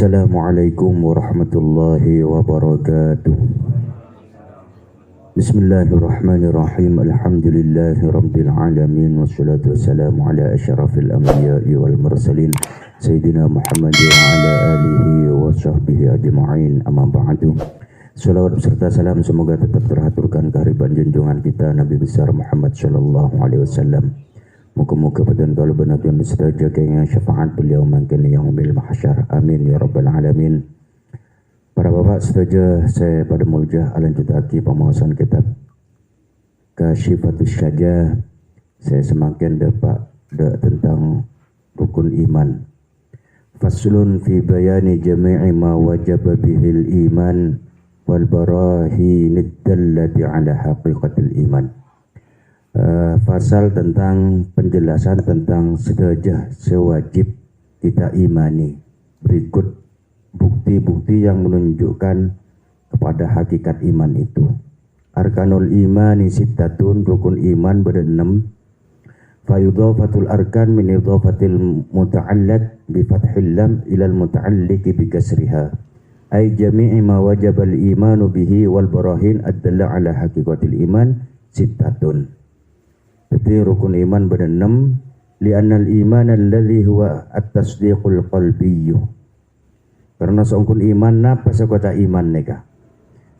Assalamualaikum warahmatullahi wabarakatuh. Bismillahirrahmanirrahim. Alhamdulillahi rabbil alamin. Wassalatu wassalamu ala asyrafil anbiya'i wal mursalin Sayyidina Muhammad wa ala alihi wa sahbihi ajma'in. Amma ba'du. Salawat serta salam semoga tetap terhaturkan kehariban junjungan kita Nabi besar Muhammad sallallahu alaihi wasallam. Muka-muka padan kalau benar dan mustajab yang syafaat beliau makan yaumil mahsyar. Amin ya rabbal alamin. Para bapak setuju saya pada muljah lanjutaki pembahasan kitab Kasyifatus Syajah. Saya semakin dapat tentang rukun iman. Faslun fi bayani jami'i ma wajaba bihil iman wal barahinid dallati ala haqiqatil iman. Fasal tentang penjelasan tentang sewajib kita imani. Berikut bukti-bukti yang menunjukkan kepada hakikat iman itu. Arkanul imani sittatun, rukun iman berenam. Fayudhafatul arkan min idhafatil muta'allaq bi fathil lam ilal muta'alliqi bi kasriha. Ay jami'i ma wajabal imanu bihi wal barahin ad-dalla ala haqiqatil iman sittatun. Jadi rukun iman berenam. Li'annal iman alladhi huwa at-tasdiqul qalbiyyu. Karena seungkun iman napa sekota iman neka.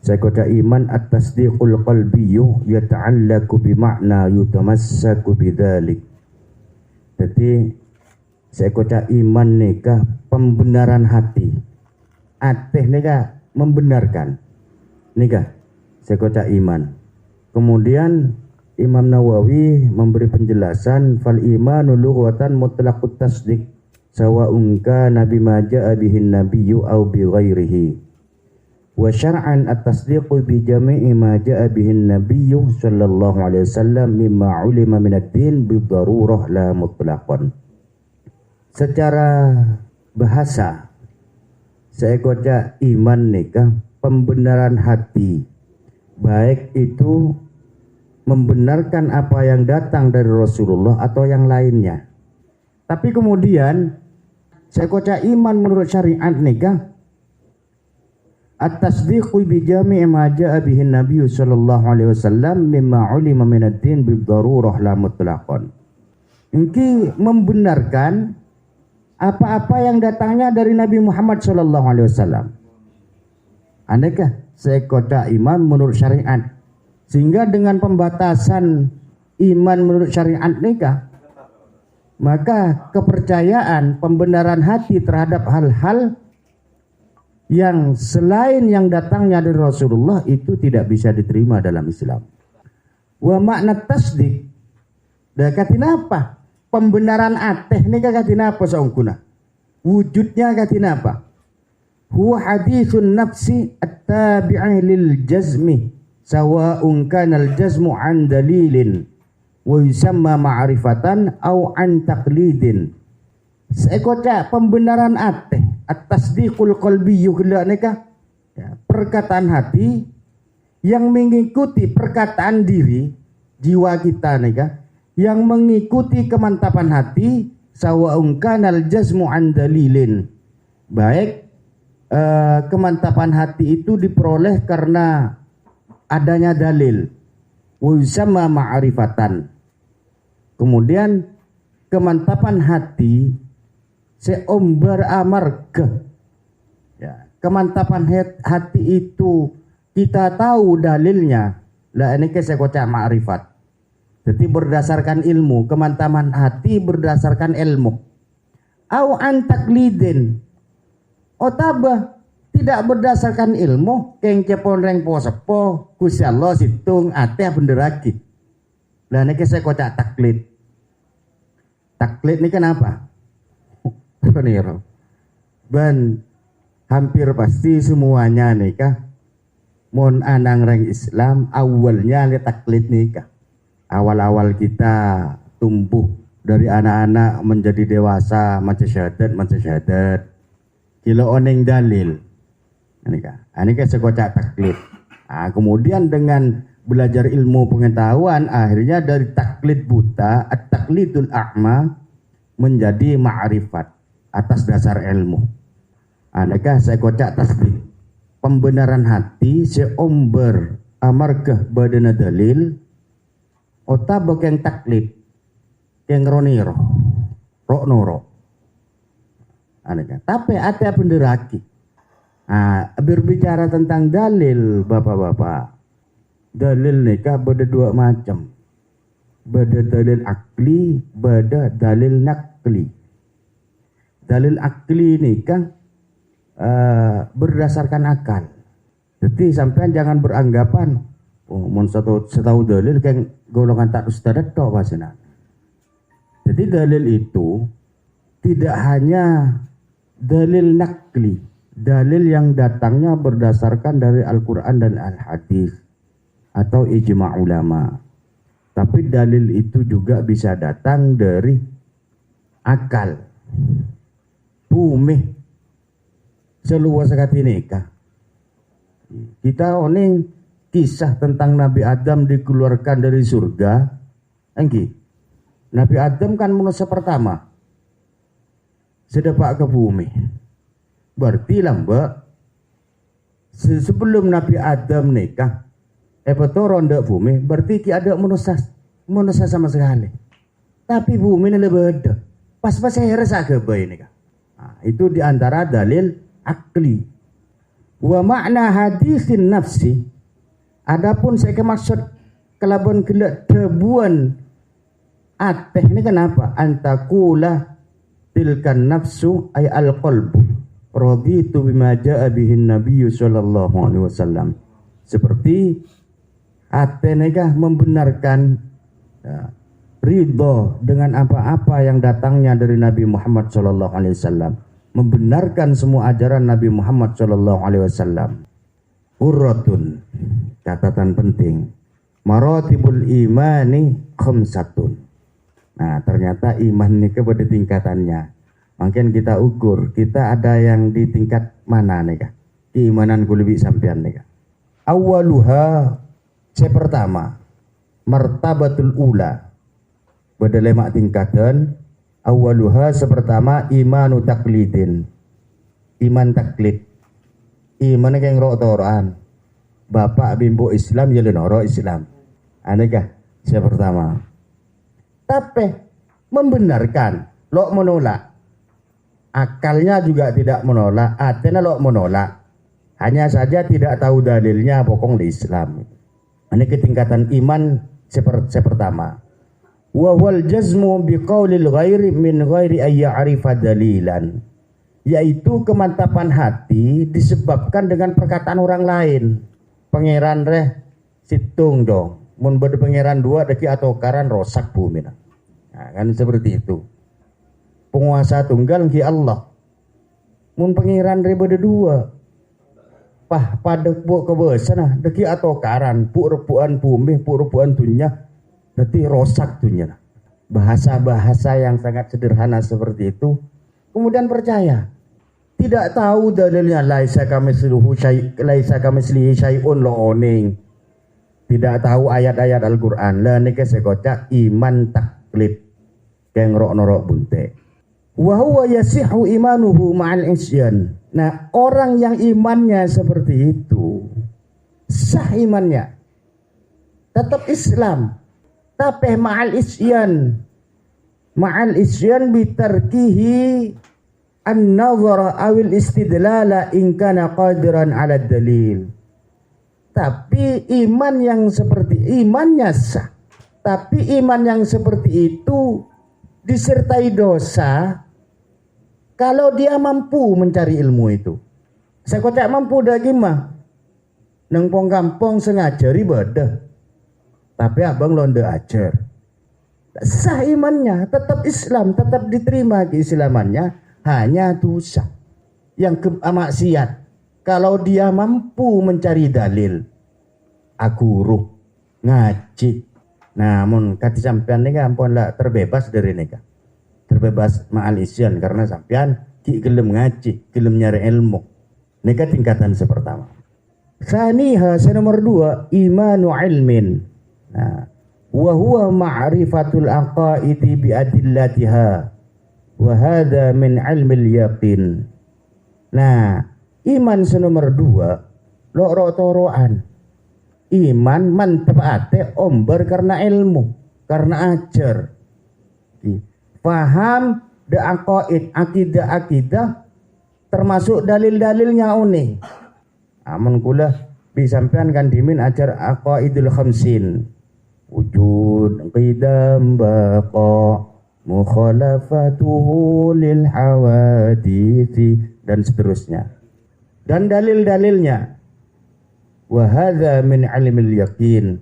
Sekota iman at-tasdiqul qalbiyyu yata'allaqu bima'na yutamassaku bidzalik. Jadi sekota iman neka pembenaran hati. Ateh neka membenarkan. Neka sekota iman. Kemudian Imam Nawawi memberi penjelasan fal imanu lughatan mutlaqut tasdiq sawa'un kana bima jaa bihin nabiyyu aw bi ghairihi wa syar'an at-tasdiqu bi jami'i ma jaa bihin nabiyyu sallallahu alaihi wasallam mimma ulima min ad-din bi darurah la mutlaqan. Secara bahasa saya kata iman nikah pembenaran hati, baik itu membenarkan apa yang datang dari Rasulullah atau yang lainnya. Tapi kemudian saya kota iman menurut syariat nikah at-tasdiqu bi jami'i ma jaa bihi Nabi sallallahu alaihi wasallam mimma ulima min ad-din bi darurah la mutlaqan. Ini membenarkan apa-apa yang datangnya dari Nabi Muhammad sallallahu alaihi wasallam. Andainkah saya kota iman menurut syariat, sehingga dengan pembatasan iman menurut syariat nikah, maka kepercayaan pembenaran hati terhadap hal-hal yang selain yang datangnya dari Rasulullah itu tidak bisa diterima dalam Islam. Wa makna tasdik, dah katina apa? Pembenaran ateh nikah katina apa saungkuna? Wujudnya katina apa? Huwa hadithun nafsi at-tabi'i lil jazmi sawa'un kana al-jazmu an dalilin wa yusamma ma'rifatan aw an taqlidin. Seekota pembenaran ateh at-tasdiqul qalbiyyu nikah ya, perkataan hati yang mengikuti perkataan diri jiwa kita nikah yang mengikuti kemantapan hati sawa'un kana al-jazmu an dalilin, baik kemantapan hati itu diperoleh karena adanya dalil, sama ma'rifatan. Kemudian kemantapan hati seombar amarga. Ya, kemantapan hati itu kita tahu dalilnya. Lah ini saya kocak ma'rifat. Jadi berdasarkan ilmu, kemantapan hati berdasarkan ilmu. Au an taklidin. Otabah tidak berdasarkan ilmu, keng cepon reng po sepo, Gusti Allah situng ate benderaki. Lah niki saya kocak taklid. Taklid ini kenapa? Benar. Ben hampir pasti semuanya nikah mon anang reng Islam awalnya li taklid nikah. Awal-awal kita tumbuh dari anak-anak menjadi dewasa, macam syahadat. Kilo oneng dalil. Ini sekocak taklid. Kemudian dengan belajar ilmu pengetahuan, akhirnya dari taklid buta, at-taklidul a'ma menjadi ma'rifat atas dasar ilmu. Adakah saya kocak tasbih pembenaran hati seomber amargah badana dalil ota bakeng taklid keng roniro rok noro adakah tapi ate penderaki. Berbicara tentang dalil bapak-bapak, dalil nikah beda dua macam, beda dalil akli, beda dalil nakli. Dalil akli nikah berdasarkan akal. Jadi sampean jangan beranggapan mun setahu dalil kayak golongan tak ustad tok pasina. Jadi dalil itu tidak hanya dalil nakli, dalil yang datangnya berdasarkan dari Al-Quran dan Al-Hadis atau ijma' ulama. Tapi dalil itu juga bisa datang dari akal. Bumi seluas sekati nikah. Kita oning kisah tentang Nabi Adam dikeluarkan dari surga. Engki. Nabi Adam kan manusia pertama. Sedepak ke bumi. Berarti lah mbak, sebelum Nabi Adam nikah, turun ke bumi, berarti ki ada manusia sama sekali. Tapi bumi ini lebih ada. Pas-pas saya rasa ke bayi nikah. Itu diantara dalil akli. Wa makna hadisin nafsi. Adapun saya maksud kelaban kelak tebuan ateh ini kenapa? Antakula tilkan nafsu ay al-qalbu. Raditu bima jaa bihin Nabi sallallahu alaihi wasallam. Seperti atenegah membenarkan ridho dengan apa-apa yang datangnya dari Nabi Muhammad sallallahu alaihi wasallam, membenarkan semua ajaran Nabi Muhammad sallallahu alaihi wasallam. Urratun, catatan penting. Maratibul imani khamsatun. Nah, ternyata iman ini kepada tingkatannya. Mungkin kita ukur, kita ada yang di tingkat mana nih kak? Keimanan lebih sampean nih kak. Awaluha, pertama, martabatul ula. Pada lemak tingkatan, awaluha sepertama imanu taklidin. Iman taklid. Iman yang roh-rohan. Bapak bimbo Islam, ya lenoro Islam. Aneh kah? Pertama. Tapi membenarkan, lo menolak. Akalnya juga tidak menolak, hatinya lo menolak. Hanya saja tidak tahu dalilnya pokok di Islam. Ini ketingkatan iman seperti pertama. Wa wal jazmu biqaulil ghairi min ghairi ayya'rifa dalilan. Yaitu kemantapan hati disebabkan dengan perkataan orang lain. Pangeran reh situng dong. Mun bade pangeran dua deki atau karan rosak bumi. Nah, kan seperti itu. Penguasa tunggal ki Allah. Mun pangeran daripada dua. Pada buat kebesaran deki atau karan repuan bumi, repuan dunia. Nanti rosak dunia. Bahasa-bahasa yang sangat sederhana seperti itu. Kemudian percaya. Tidak tahu dalilnya laisa kamitslihi syai'un lo oning. Tidak tahu ayat-ayat Al-Qur'an. Lah niki sekocak iman taklid. Keng rok-norok bunte. Wa huwa yasihu imanuhu ma'al isyan. Nah, orang yang imannya seperti itu sah imannya. Tetap Islam. Tapi ma'al isyan. Ma'al isyan bitarkihi an-nazara awil istidlala in kana qadiran 'ala dalil. Tapi iman yang seperti imannya sah. Tapi iman yang seperti itu disertai dosa kalau dia mampu mencari ilmu itu. Saya kocak mampu dah gimana? Neng pong kampung sengaja ibadah. Tapi abang londe ajar. Sah imannya, tetap Islam, tetap diterima keislamannya, hanya dosa yang maksiat. Kalau dia mampu mencari dalil, aguruh, ngaji. Namun kata sampean ini ampun lah terbebas dari nikah. Terbebas ma'al isyan karena sampean ki gelem ngaji, gelem nyari ilmu. Nikah tingkatan sepertama. Saniha nomor 2 imanu ilmin. Nah, wa huwa ma'rifatul aqaidi bi adillatiha. Wa hadha min ilmil yaqin. Nah, iman senomor 2 loro-toroan. Iman mantep ate omber karena ilmu, karena ajar. Paham de aqaid, akidah termasuk dalil-dalilnya unih. Amun kula disampaikan kan dimin ajar aqaidul khamsin. Wujud, qidam, baqa, mukhalafatuhu lil hawadithi dan seterusnya. Dan dalil-dalilnya wa hadza min ilmil yakin,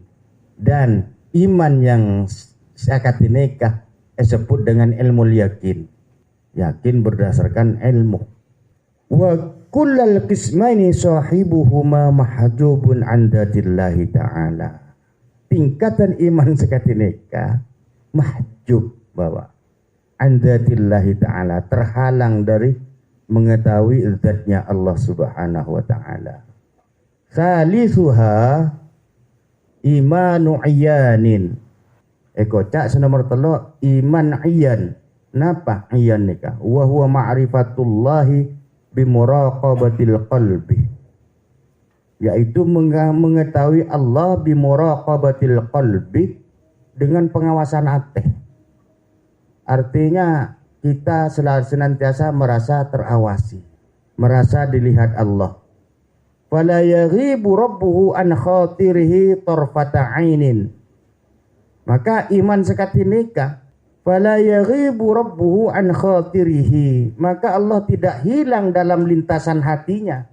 dan iman yang sakatineka disebut dengan ilmu yakin. Yakin berdasarkan ilmu. Wa kullal qismaini sahibuhuma mahjubun an dzatillahi ta'ala. Tingkatan iman sakatineka mahjub bahwa an dzatillahi ta'ala, terhalang dari mengetahui zatnya Allah Subhanahu wa ta'ala. Salisuha imanu iyanin. Kocak senomor 3 iman iyan. Napa iyan nikah? Wa huwa ma'rifatullahi bimuraqabatil qalbi, yaitu mengetahui Allah bimuraqabatil qalbi, dengan pengawasan hati. Artinya kita senantiasa merasa terawasi, merasa dilihat Allah. Fala yaghibu rabbuhu an khatirihi tarfata ainin. Maka iman sakatineka, fala yaghibu rabbuhu an khatirihi, maka Allah tidak hilang dalam lintasan hatinya.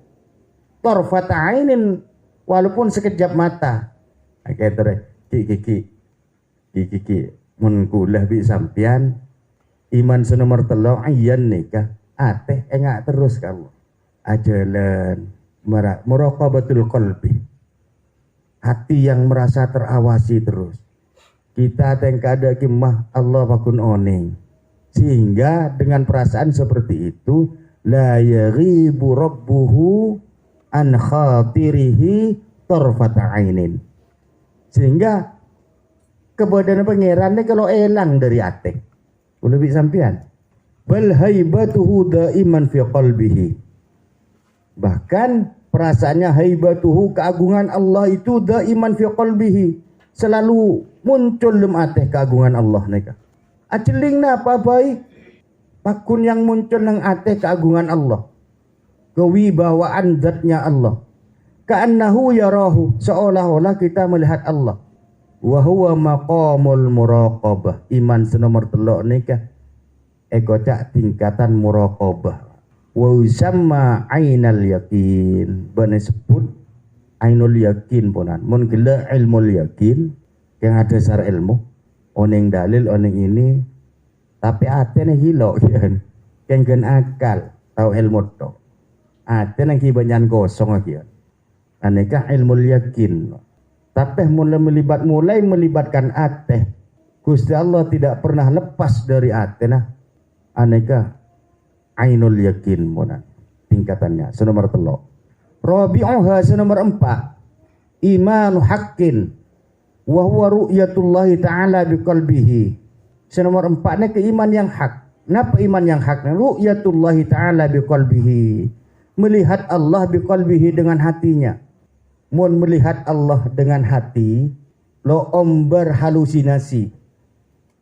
Tarfata ainin, walaupun sekejap mata. Kata kiki mun kulah bi sampian iman senomor 3 ayan nikah ateh engak terus kamu ajalan muraqabatul qalbi, hati yang merasa terawasi terus. Kita tengkada kimah Allah bakun oning, sehingga dengan perasaan seperti itu la yaghibu rabbuhu an khatirihi tarfata ainin, sehingga kebadan pangerannya kalau elang dari hati. Lebih sampean bal haibatuhu daiman fi qalbihi, bahkan perasaannya haibatuhu, keagungan Allah itu daiman fi qalbihi, selalu muncul dalam hati keagungan Allah nika. Aceling apa baik pakun yang muncul nang hati keagungan Allah, kewibawaan zatnya Allah. Ka'annahu yarahu, seolah-olah kita melihat Allah. Wa huwa maqamul muraqabah. Iman senomor 3 nika kocak tingkatan muraqabah. Wa usamma ainal yakin, bane sebut ainul yakin ponan. Mun gila ilmul yakin yang ada dasar ilmu, oneng dalil oneng ini, tapi atene hilo kan. Kengken akal tahu ilmu to. Atene kibanyan kosong kian. Aneka ilmul yakin. Tapi mulai melibatkan ateh. Gusti Allah tidak pernah lepas dari ateh nah. Aneka ainul yakin monan tingkatannya senomor 3. Rabi'uha senomor 4 imanu haqqin wa huwa ru'yatullahi ta'ala biqalbihi. Senomor 4 keiman yang hak. Napa iman yang hak? Ru'yatullahi ta'ala biqalbihi, melihat Allah biqalbihi dengan hatinya. Mun melihat Allah dengan hati, lo omber halusinasi,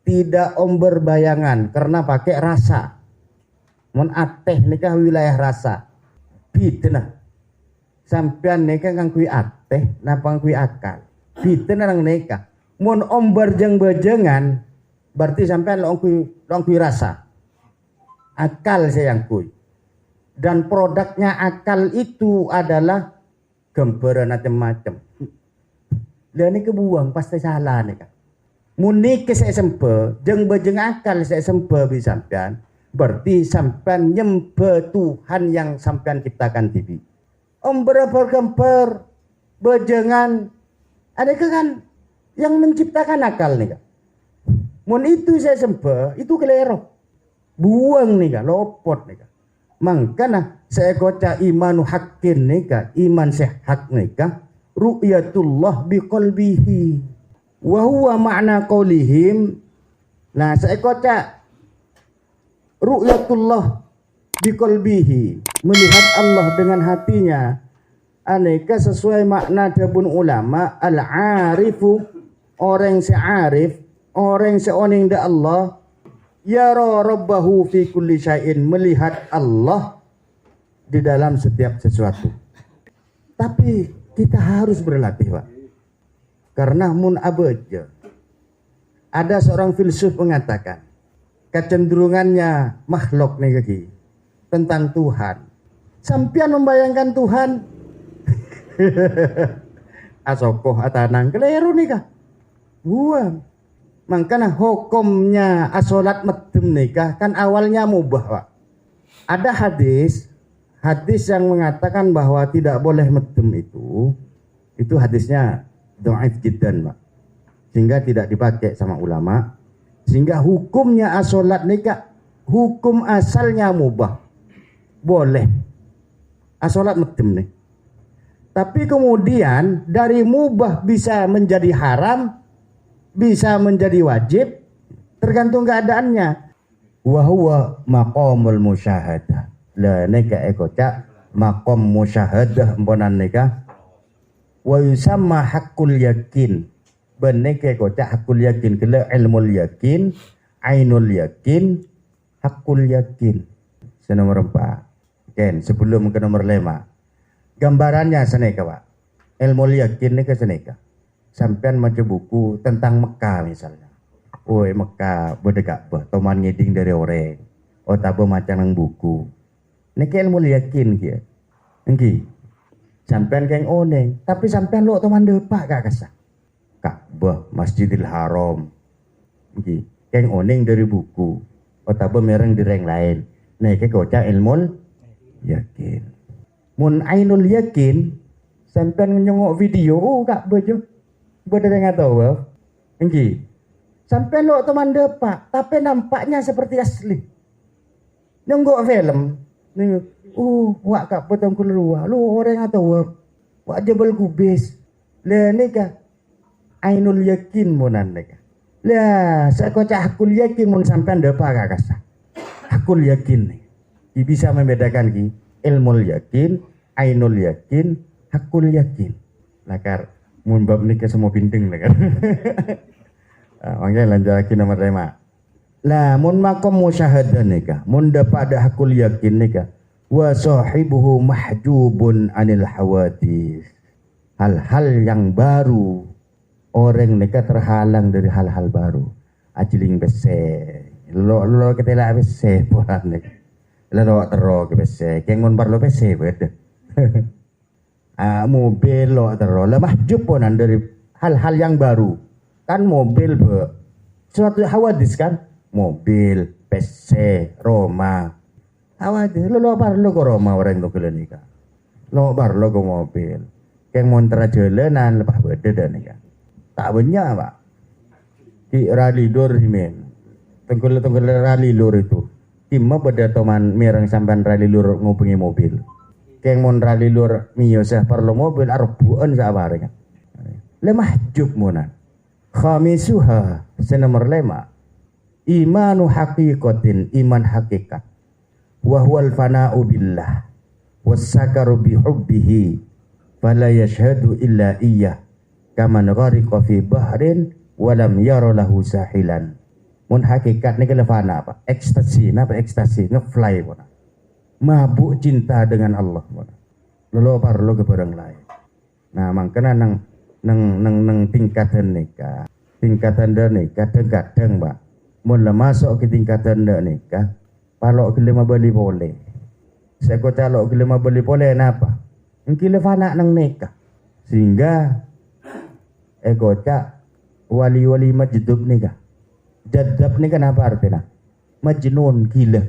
tidak omber bayangan karena pakai rasa. Mun ateh nikah wilayah rasa, bidna. Sampean nikah kang kui ateh, napa kui akal? Bidna nang nikah. Mun omber jeng bajengan, berarti sampean lo kui rasa. Akal saya yang kui. Dan produknya akal itu adalah gambaran macam-macam. Dan ini kebuang pasti salah nih kan. Muni ke saya sempe, jeng bejeng akal saya sempe bisa sampean. Berarti sampean nyembah Tuhan yang sampean ciptakan TV. Berapa gambar bejengan, ada kan yang menciptakan akal nih kan. Mun itu saya sempe, itu kelero. Buang nih kan, lopot nih kan. Mangkana saya kota imanu haqqin nika, iman sehat nika, ru'yatullah biqalbihi wa huwa ma'na qaulihim. Nah saya kota ru'yatullah biqalbihi, melihat Allah dengan hatinya. Aneka sesuai makna dabun ulama, al-arifu, orang se'arif, orang se'oning da Allah, yara rabbahu fi kulli syai'in, melihat Allah di dalam setiap sesuatu. Tapi kita harus berlatih, Pak. Karena mun abeja. Ada seorang filsuf mengatakan, kecenderungannya makhluk nih kaki tentang Tuhan. Sampian membayangkan Tuhan asokoh atanang keliru nih kah? Buang. Makanya hukumnya asolat medem nikah kan awalnya mubah, Pak. Ada hadis yang mengatakan bahwa tidak boleh medem itu hadisnya dhaif jiddan, Pak. Sehingga tidak dipakai sama ulama. Sehingga hukumnya asolat nikah, hukum asalnya mubah. Boleh. Asolat medem nih. Tapi kemudian dari mubah bisa menjadi haram, bisa menjadi wajib, tergantung keadaannya. Wa huwa maqamul musyahadah. La nikah ekocak maqam musyahadah mponan nikah. Wa yusamma haqqul yakin. Beneke kocak hakul yakin, kele ilmul yakin, ainul yakin, hakul yakin. Nomor 4. Ken, sebelum ke nomor 5. Gambarannya seneka, Pak. Ilmul yakin ini ke seneka. Sampean maca buku tentang Mekah misalnya. Oi Mekah, bedegak bah, toman ngiding dari orang. Oh tabo macam nang buku. Niki ilmul yakin kia. Engki. Sampean keng oneng, tapi sampean lo toman depak gak kesah. Ka'bah, Masjidil Haram. Engki. Keng oneng dari buku. Oh tabo mereng di reng lain. Niki kocak ilmul yakin. Mun ainul yakin, sampean nyongok video, oh gak bojo. Bodo nggak tahu, engki. Sampean lo teman depak, tapi nampaknya seperti asli. Nonggok film, wak kak potong keluar, lo orang atau wak jebel kubis. Lah nika, ainul yakin munan nika. Lah saya kocak hakul yakin mun sampean depak gak kasah. Hakul yakin nih, bisa membedakan ki. Ilmul yakin, ainul yakin, hakul yakin. Nakar mun bab nikah semua pinting nakar. Makanya lanjut lagi nomor 5. Lah mun makom musyahadah nikah, mun dapat ada hakul yakin nikah, wa sahibuhu mahjubun anil hawadis. Hal-hal yang baru, orang nikah terhalang dari hal-hal baru. Ajiling bese, lo ketela bese poran nikah. Lalu terus bese, kengon parlo bese beda. Mobil lo terus, lemah juponan dari hal-hal yang baru. Kan mobil suatu hawadis kan, mobil, PC, Roma. Hawadis, lo parlo ke Roma orang itu klinika. Lo parlo ke mobil. Keng montra jalanan lepas beda dan nikah. Tak banyak Pak. Di rally door himen. Tengkul rally lur itu. Timma pada teman merang sampan rally lur ngubungi mobil. Keng mon rally lur miyosah perlu mobil arbuan sabarnya. Lemah juk monan. Khamisuha senomor 5. Imanu haqiqatin, iman hakikat. Wa huwal fana'u billah. Wassakaru bihubbihi. Fala yashhadu illa iyyah. Kaman ghariqa fi bahrin walam yara lahu sahilan. Mun hakikat ni kelefana apa? Ekstasi, napa ekstasi? Ngefly pun. Mabuk cinta dengan Allah pun. Lalu parlo ke barang lain. Nah, makanya nang tingkatan nikah. Tingkatan dah nikah kadang-kadang, Pak. Mun masuk ke tingkatan dah nikah, palok kelima beli boleh. Saya kata lo kelima beli boleh napa? Engki lefana nang nikah. Sehingga kocak wali-wali majdub nikah. Jadab ni kan apa artinya? Majnun, gila.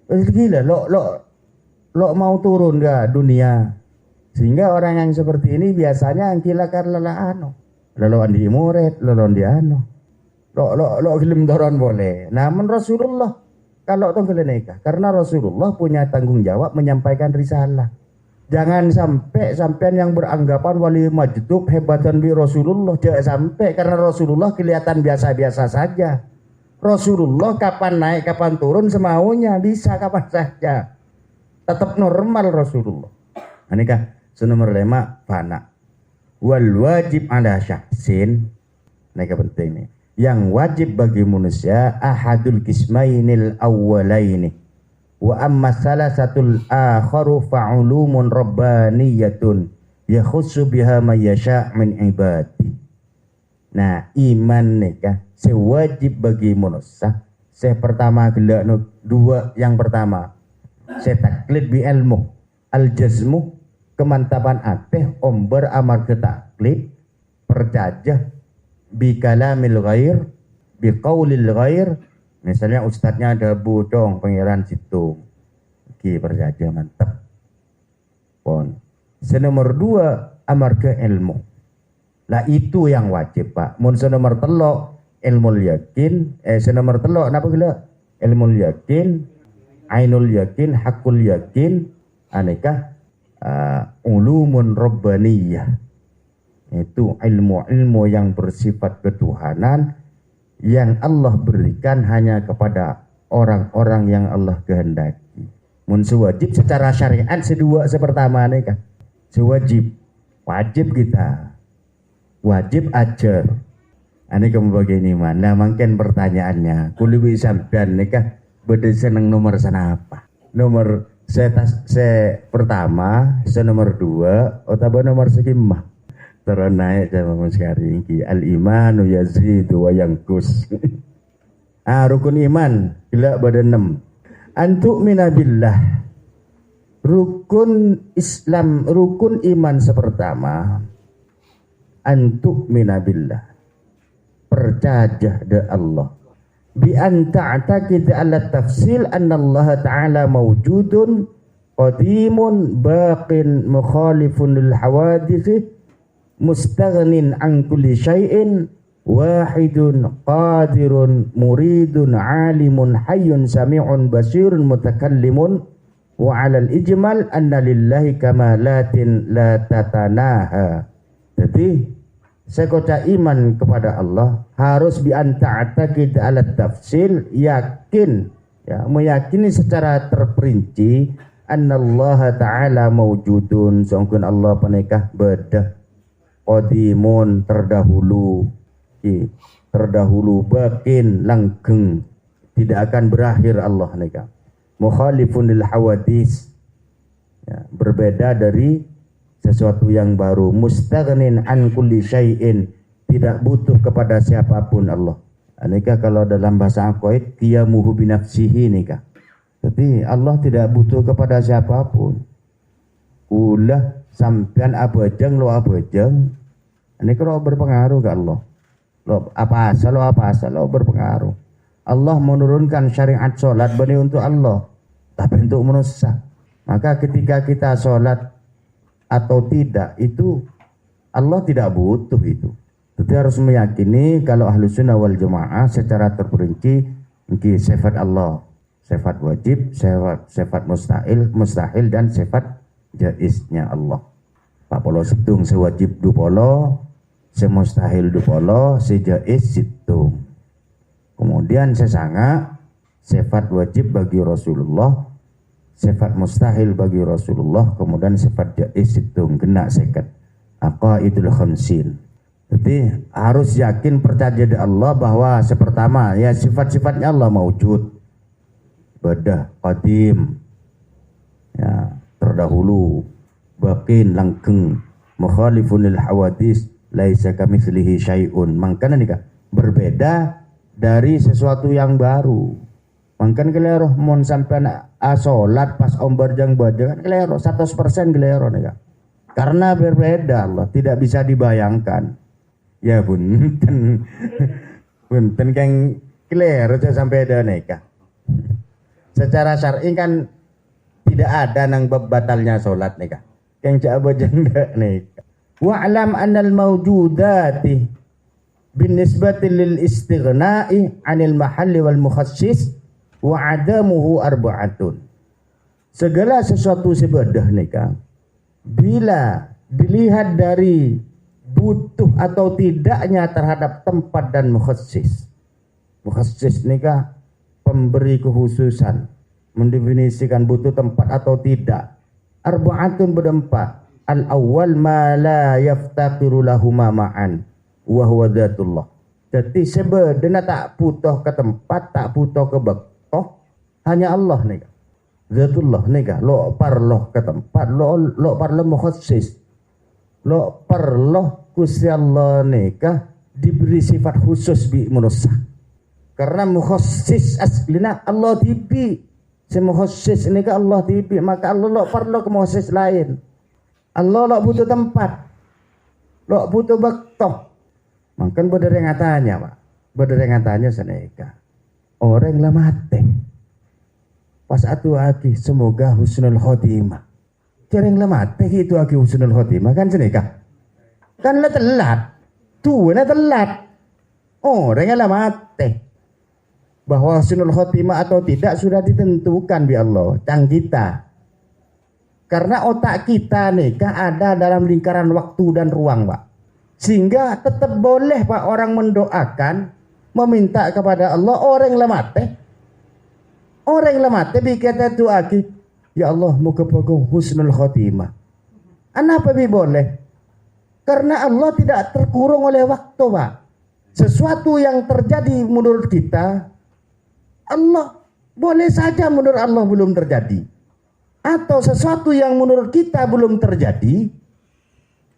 Gila, lo mau turun ke dunia. Sehingga orang yang seperti ini biasanya gila karena lalu andi murid, lalu andi lo film doron boleh. Namun Rasulullah kalau tong nikah, karena Rasulullah punya tanggung jawab menyampaikan risalah. Jangan sampai sampean yang beranggapan wali majdub hebatan bi Rasulullah, jangan sampai karena Rasulullah kelihatan biasa-biasa saja. Rasulullah kapan naik kapan turun semaunya, bisa kapan saja. tetap normal Rasulullah. Anikah senomor 5 fana. Wal wajib ala syahsin. Ini penting nih. Yang wajib bagi manusia ahadul kismainil awwalaini. Wa amma salasatul akharu fa'ulumun rabbaniyatun yakhussu biha may yasha' min ibadi. Nah, iman nikah sewajib bagi manusia. Saya pertama gelak dua yang pertama. Saya taklid bi ilmu al jazmu kemantapan ateh omber amar ke taklid percajah bi kalamil ghair bi qaulil ghair. Misalnya ustadznya ada Budong Pangeran Situng. Oke, percajah mantap. Pon. Senomor 2 amar ke ilmu. Lah itu yang wajib, Pak. Mun senomor 3 ilmu yakin, senomor 3 napa gila? Ilmu yakin, ainul yakin, hakul yakin, aneka ulumun rabbaniyah. Itu ilmu-ilmu yang bersifat ketuhanan yang Allah berikan hanya kepada orang-orang yang Allah kehendaki. Mun sewajib secara syariat sepertama aneka. Sewajib, wajib kita. Wajib ajar. Ini kamu bagian iman. Nah, mungkin pertanyaannya, kuliwi sampean nikah beda seneng nomor sana apa? Nomor saya pertama, saya nomor 2, atau nomor sekimah. Terus naik sama sekarang ini. Al imanu yazidu wa yanqus. Rukun iman gila pada 6. Antuk minabillah. Rukun Islam, rukun iman sepertama. Antuk minabillah. Percaya de Allah bi an ta'taqid ala tafsil anna Allah ta'ala mawjudun qadimun baqin mukhalifun lil hawadith mustaghnin an kulli syai'in wahidun qadirun muridun alimun hayyun sami'un basirun mutakallimun wa 'ala al-ijmal anna lillahi kamalatin la tatanaha. Jadi sekoca iman kepada Allah harus bianta'ataqid ala tafsil, yakin ya, meyakini secara terperinci annallaha ta'ala mawjudun, sungguh Allah penikah bedah qadimun terdahulu bakin langgeng tidak akan berakhir Allah nikah mukhalifun lil hawadis ya, berbeda dari sesuatu yang baru, mustaghnin an kulli syai'in, tidak butuh kepada siapapun Allah. Nikah kalau dalam bahasa aqaid qiyamuhu bi nafsihi nikah. Jadi Allah tidak butuh kepada siapapun. Ulah sampean abajeng lo abajeng. Ini kalau berpengaruh ke Allah. Lo apa asal lo berpengaruh. Allah menurunkan syariat salat bukan untuk Allah, tapi untuk manusia. Maka ketika kita salat atau tidak itu Allah tidak butuh itu. Jadi harus meyakini kalau ahlu sunnah wal jamaah secara terperinci sifat Allah, sifat wajib, sifat mustahil dan sifat jaiznya Allah. Pak polo setung sewajib du polo, semustahil du polo, sejaiz situng. Kemudian sesanga sifat wajib bagi Rasulullah, sifat mustahil bagi Rasulullah, kemudian sifat jaiz itu kena seket aqaidul khamsin. Jadi harus yakin percaya di Allah bahwa sepertama ya sifat-sifatnya Allah mawjud, badah, qadim ya, terdahulu, baqin langgeng, mukhalifun lil hawadis, laisa kamitslihi syai'un. Mangkana nikah berbeda dari sesuatu yang baru. Mangkan kelero mon sampean salat pas ombar jang bajang kelero 100% kelero nih. Karena berbeda Allah, tidak bisa dibayangkan. Ya punten. Punten kang kelero sampai ada nikah. Secara syar'i kan tidak ada nang bab batalnya salat nikah. Kang cak bajang dak nikah. Wa'lam annal mawjudati binisbati lil istighna'i 'anil mahalli wal mukhassis wa adamuhu arba'atun. Segala sesuatu sebedah nikah bila dilihat dari butuh atau tidaknya terhadap tempat dan mukhassis. Mukhassis nikah pemberi kekhususan, mendefinisikan butuh tempat atau tidak. Arba'atun berempat. Al-awwal ma la yaftaqiru lahuma ma'an wa huwa dzatullah. Jadi sebenarnya tak butuh ke tempat, tak butuh ke bektoh, hanya Allah nih. Dzatullah nih, lo parloh ke tempat, lo parloh mukhassis. Lo parloh Gusti Allah nih diberi sifat khusus bi manusia. Karena mukhassis aslina Allah tibi. Si mukhassis nih Allah tibi, maka Allah lo parloh ke mukhassis lain. Allah lo butuh tempat, lo butuh bektoh. Mungkin berdengatannya pak, berdengatannya seneka. Orang lah mati. Pas atu aki semoga husnul khotimah. Cereng lah mati itu aki husnul khotimah kan seneka. Kan lah telat, tuh lah telat. Orang lah mati. Bahwa husnul khotimah atau tidak sudah ditentukan bi Allah, cang kita. Karena otak kita nih ada dalam lingkaran waktu dan ruang pak. Sehingga tetap boleh pak orang mendoakan, meminta kepada Allah orang yang mati. Orang yang mati dikata doa ya Allah muka pokok husnul khotimah. Kenapa bi boleh? Karena Allah tidak terkurung oleh waktu pak. Sesuatu yang terjadi menurut kita, Allah boleh saja menurut Allah belum terjadi. Atau sesuatu yang menurut kita belum terjadi,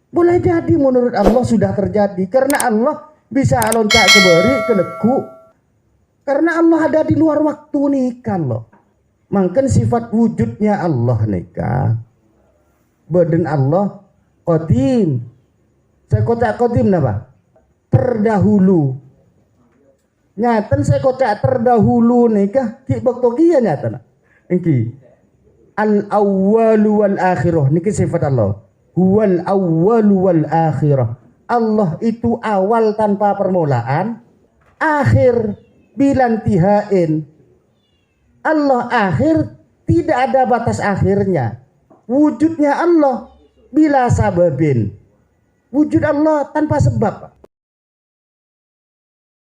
boleh jadi menurut Allah sudah terjadi. Karena Allah bisa loncat ke beri, ke leku. Karena Allah ada di luar waktu nih kan loh. Mungkin sifat wujudnya Allah nih kan. Badan Allah qadim. Saya kocak qadim apa? Terdahulu. Nyatan saya kocak terdahulu nih kah? Ki baktokia nyatan. Engki. Al-awwalu wal akhirah. Niki sifat Allah. Huwal awwalu wal akhirah. Allah itu awal tanpa permulaan, akhir bilantihain. Allah akhir, tidak ada batas akhirnya. Wujudnya Allah bila sababin. Wujud Allah tanpa sebab.